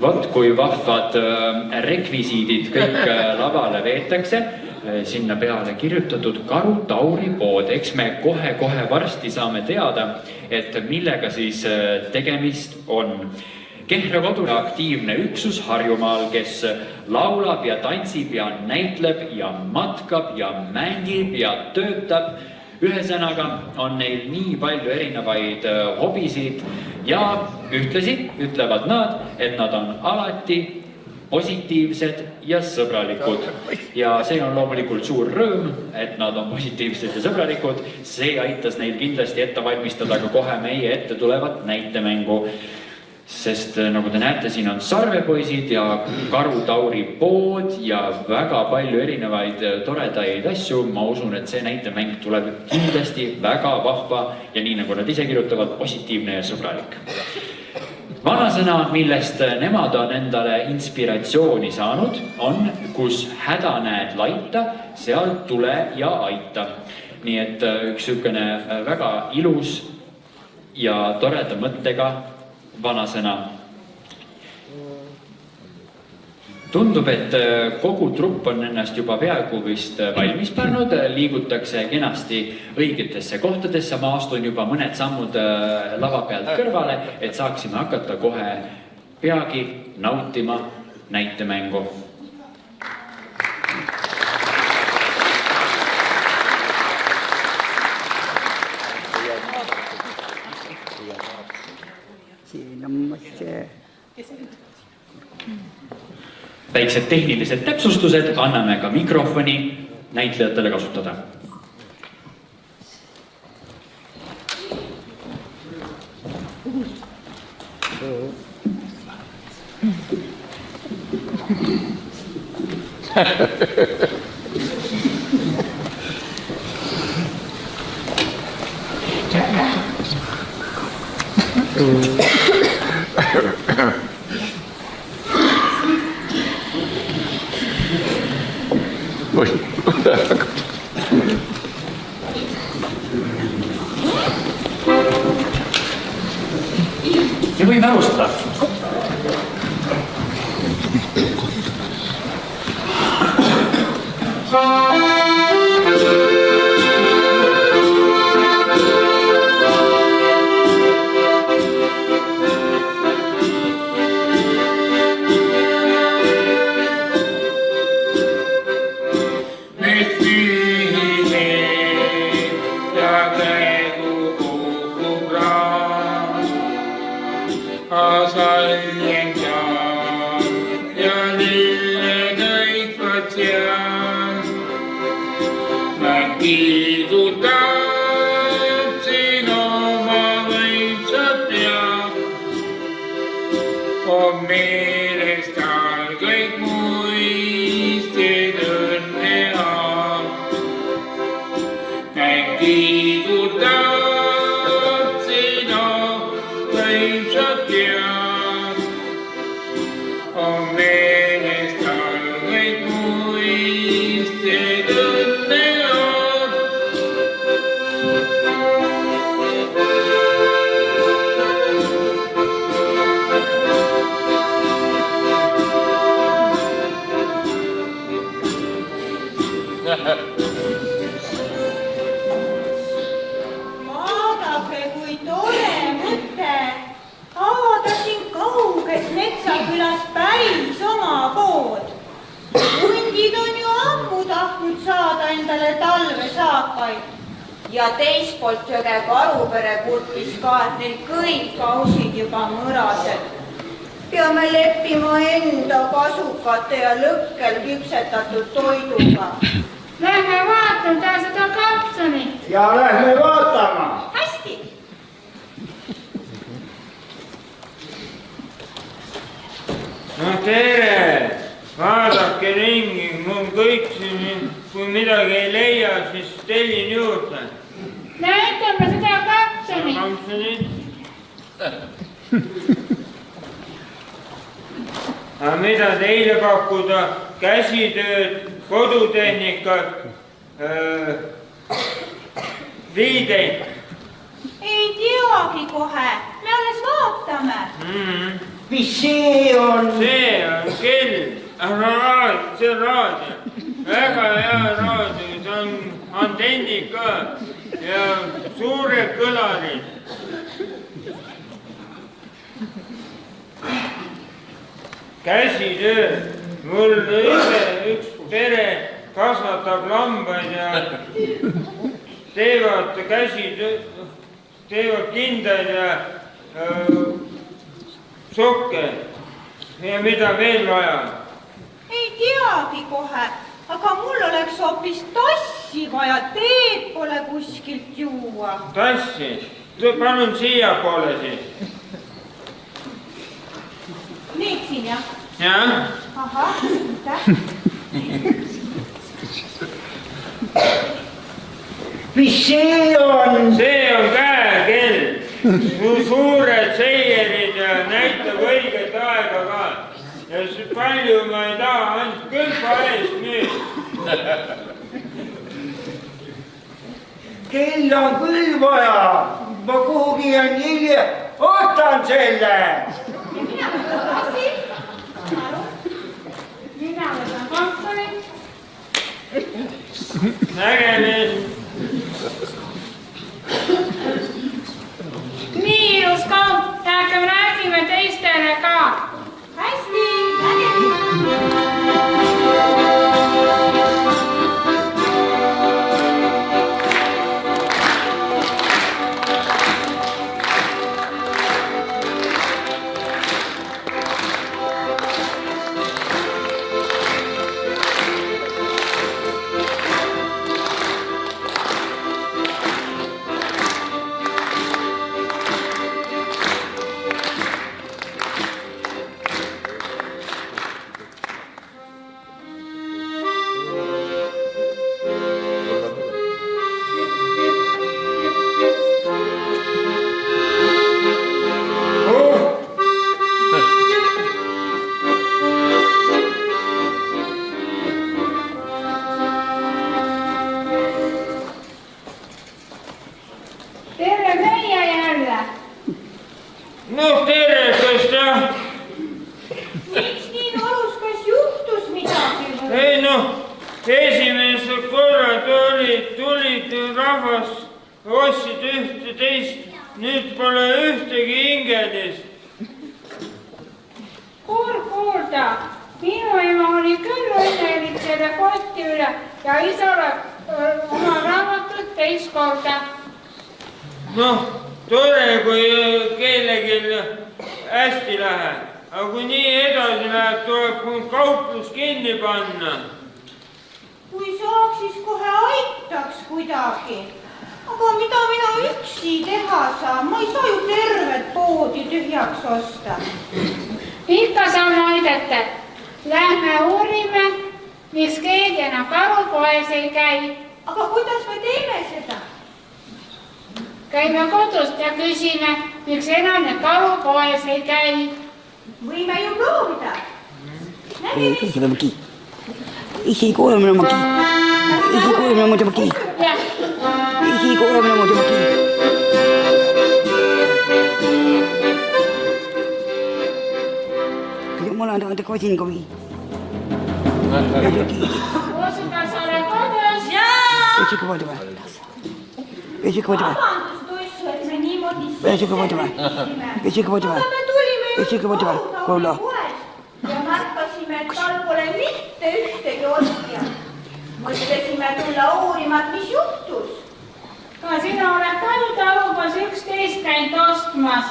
Vot kui vahvad rekvisiidid kõik lavale veetakse, sinna peale kirjutatud Karu Tauri pood. Eks me kohe varsti saame teada, et millega siis tegemist on. Kehra Kodura aktiivne üksus Harjumaal, kes laulab ja tantsib ja näitleb ja matkab ja mängib ja töötab. Ühesõnaga on neil nii palju erinevaid hobisid ja ühtlasi ütlevad nad, et nad on alati positiivsed ja sõbralikud. Ja see on loomulikult suur rõõm, et nad on positiivsed ja sõbralikud. See aitas neil kindlasti ette valmistada ka kohe meie ette tulevat näitemängu. Sest nagu te näete, siin on sarvepoisid ja Karu Tauri pood ja väga palju erinevaid toredaid asju. Ma usun, et see näitemäng tuleb kindlasti väga vahva ja nii nagu nad ise kirjutavad, positiivne ja sõbralik. Vanasõna, millest nemad on endale inspiratsiooni saanud, on kus häda näed laita, seal tule ja aita. Nii et üks sükene väga ilus ja toreda mõttega vanasõna. Tundub, et kogu trupp on ennast juba peaaegu vist valmis pannud, liigutakse kenasti õigetesse kohtadesse. Ma astun juba mõned sammud lava pealt kõrvale, et saaksime hakata kohe peagi nautima näitemängu. Väiksed tehnilised täpsustused, anname ka mikrofoni näitlejatele kasutada. Ja võime alustada. Vaadake, kui tore mõte. Avada siin kauges Metsakülas päris oma pood. Hundid on ju ammu tahtnud saada endale talvesaakaid. Ja teist poolt jõge Karupere kurtis ka, et neil kõik kausid juba mõrased. Peame leppima enda kasukate ja lõkkel küpsetatud toiduga. Lähme vaatame ta seda kapsanit. Ja lähme vaatama. Hästi. No tere! Vaadake ringi, mul kõik siin, kui midagi ei leia, siis tellin juurde. Näitame seda kapsanit. Kapsanit. Aga mida teile pakkuda? Käsitööd, kodutehnikat, riideid? Ei teagi kohe, me alles vaatame. mis see on? see on kell, see on raadio, väga hea raadio, see on antennid ka ja suured kõlarid. Käsitöö, mul üks pere kasvatab lambaid ja teevad käsitöö, teevad kindaid ja sokke ja mida veel vaja? Ei teagi kohe, aga mul oleks hoopis tassi vaja, teed pole kuskilt juua. Tassi? Palun siia poole siis. Need siin jah? Jah? Ahah, aitäh. mis see on? See on käekell. Suured seierid ja näitab õiget aega ka. Ja palju ma ei taha, ainult kõlpa eest nüüd. kell on küll vaja. Ma kuhugi on hilja. Ootan selle. Mina võtan tassi. Mina võtan kapsuli. Nägemist. Nii ilus kaup, hakkame räägime teistele ka. Hästi, nägemist. Tere meie jälle. No tere, kas ta? Miks nii norus, kas juhtus midagi või? Ei noh, esimesed korrad tulid rahvas, ostsid ühte teist, nüüd pole ühtegi hingelist. Kurb kuulda, minu ema oli küll õnnelik selle kotti üle ja isa oma raamatut teist korda. Noh, tore, kui kellelgi hästi läheb, aga kui nii edasi läheb, tuleb kauplus kinni panna. Kui saaks, siis kohe aitaks kuidagi. Aga mida mina üksi teha saan? Ma ei saa ju tervet poodi tühjaks osta. Ikka saame aidata. Lähme uurime, miks keegi enam karupoes ei käi. Aga kuidas me teeme seda? Käime kodust ja küsime, miks enam need karupoes ei käi. Võime ju proovida. Nägemist. Isi kuulamine maki. Isi kuulamine muidu maki. Jah, Isi kuulamine muidu maki. Kyllä mulla on tuolta kotiin kovi. Usukas ole kodus. Jaa! Isi kuulamine. Isi kuulamine. Vabandust, Ussu, et me niimoodi Isi kuulamine. Isi kuulamine. Aga me tulime Isi kuulamine. Kuula. ja märkasime, et tal pole mitte ühtegi ostjat. Mõtlesime tulla uurima, et mis juhtus. Ka sina oled talutalubas 11 käinud ostmas.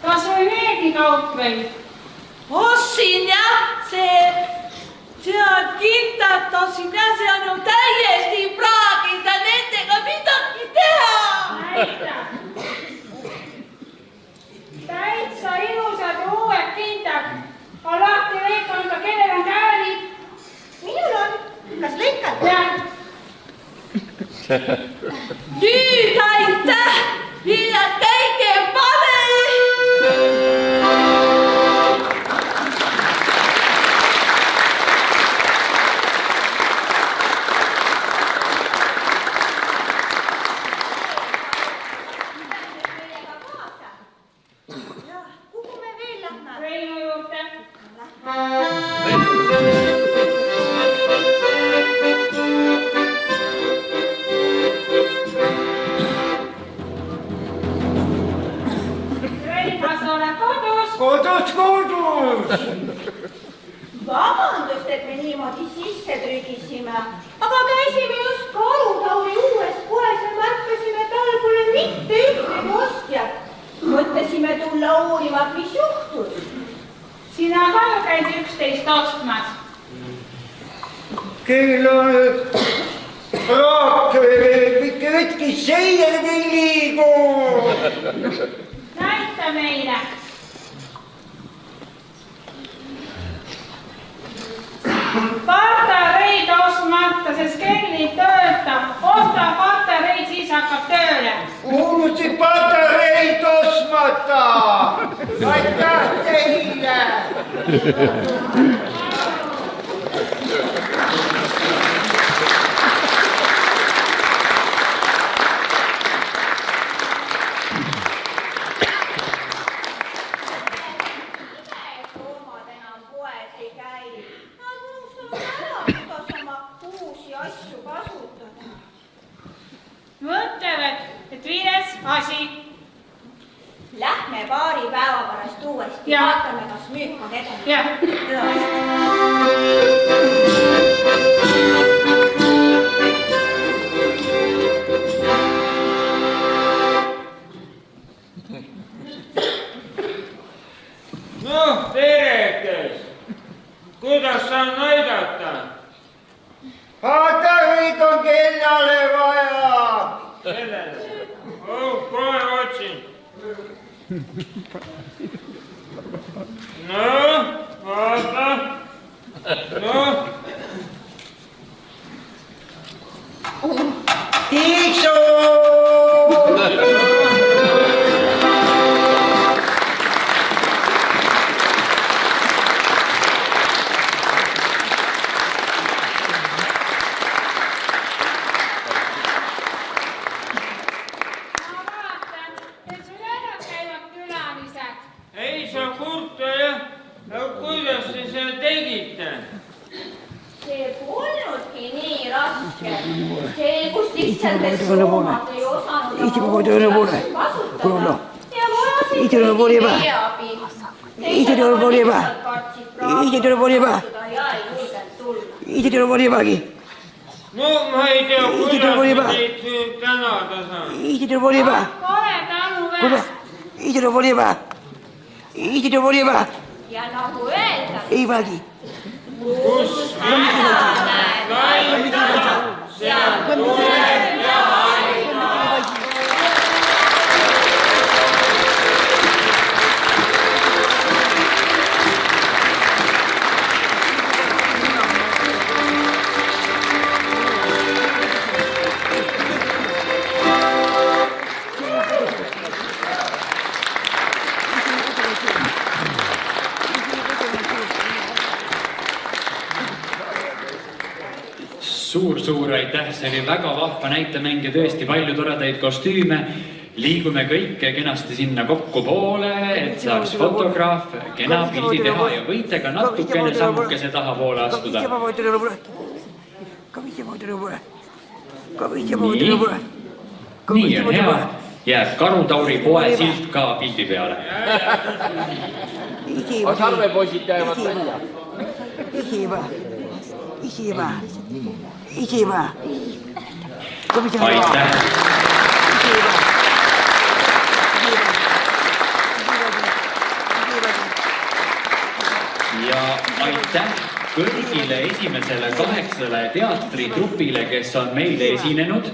Kas sul veelgi kaup või? Ostsin jah, see on kindlalt ostsin jah, see on ju täiesti praagid ja nendega midagi teha. Näita. Täitsa ilusad uued kindad. Alati lõikan ka, kellel on käelid. Minul on. Kas lõikad? Jah. Nüüd aitäh ja käige pane. Kuhu me Reinu juurde. Rein, kas sa oled kodus? Kodus! Vabandust, et me niimoodi sisse trügisime, aga käisime just Karutauri uues poes ja märkasime, et tal pole mitte ühtegi ostjat. Mõtlesime tulla uurima, mis juhtus. Sina ka ju käid 11 ostmas. Kell on raak, mitte ühtki seired ei liigu. Näita meile. Patareid ostmata, sest kell ei tööta. Osta patareid, siis hakkab tööle. Unustasid patareid ostmata. Aitäh teile. Loomad enam poes ei käi. Nad unustavad ära, kuidas oma uusi asju kasutada. Mõtlevad, et vires asi. Lähme paari päeva pärast uuesti, Ja. vaatame, kas müük on edasi. Jah. Noh, terekes, kuidas saan aidata? Patareid on kellale vaja. Sellele. Kohe otsin. No, vaata. Noh, Tiisu! Ma vaatan, et sul ära käivad külalised. ei saa kurta jah. Aga kuidas te seda tegite? See polnudki nii raske. Selgus lihtsalt, et loomad ei osanud oma uusi asju kasutada. Ja vajasid kõigi meie abi. Teised aga lihtsalt kartsid praegu kasutada ja ei julgenud tulla. No ma ei tea, kuidas ma teid tänada saan. Pole tänu väärst. Ja nagu öeldakse, Kus häda näed laita, seal tuleb ja aita. Suur aitäh, see oli väga vahva näitemäng ja tõesti palju toredaid kostüüme. Liigume kõik kenasti sinna kokku poole, et saaks fotograaf kena pildi teha ja võite ka natukene sammukese tahapoole astuda. Nii on hea, jääb Karutauri poe silt ka pildi peale. Sarvepoisid käivad välja. Aitäh! Ja aitäh kõigile esimesele 8 teatritrupile, kes on meile esinenud.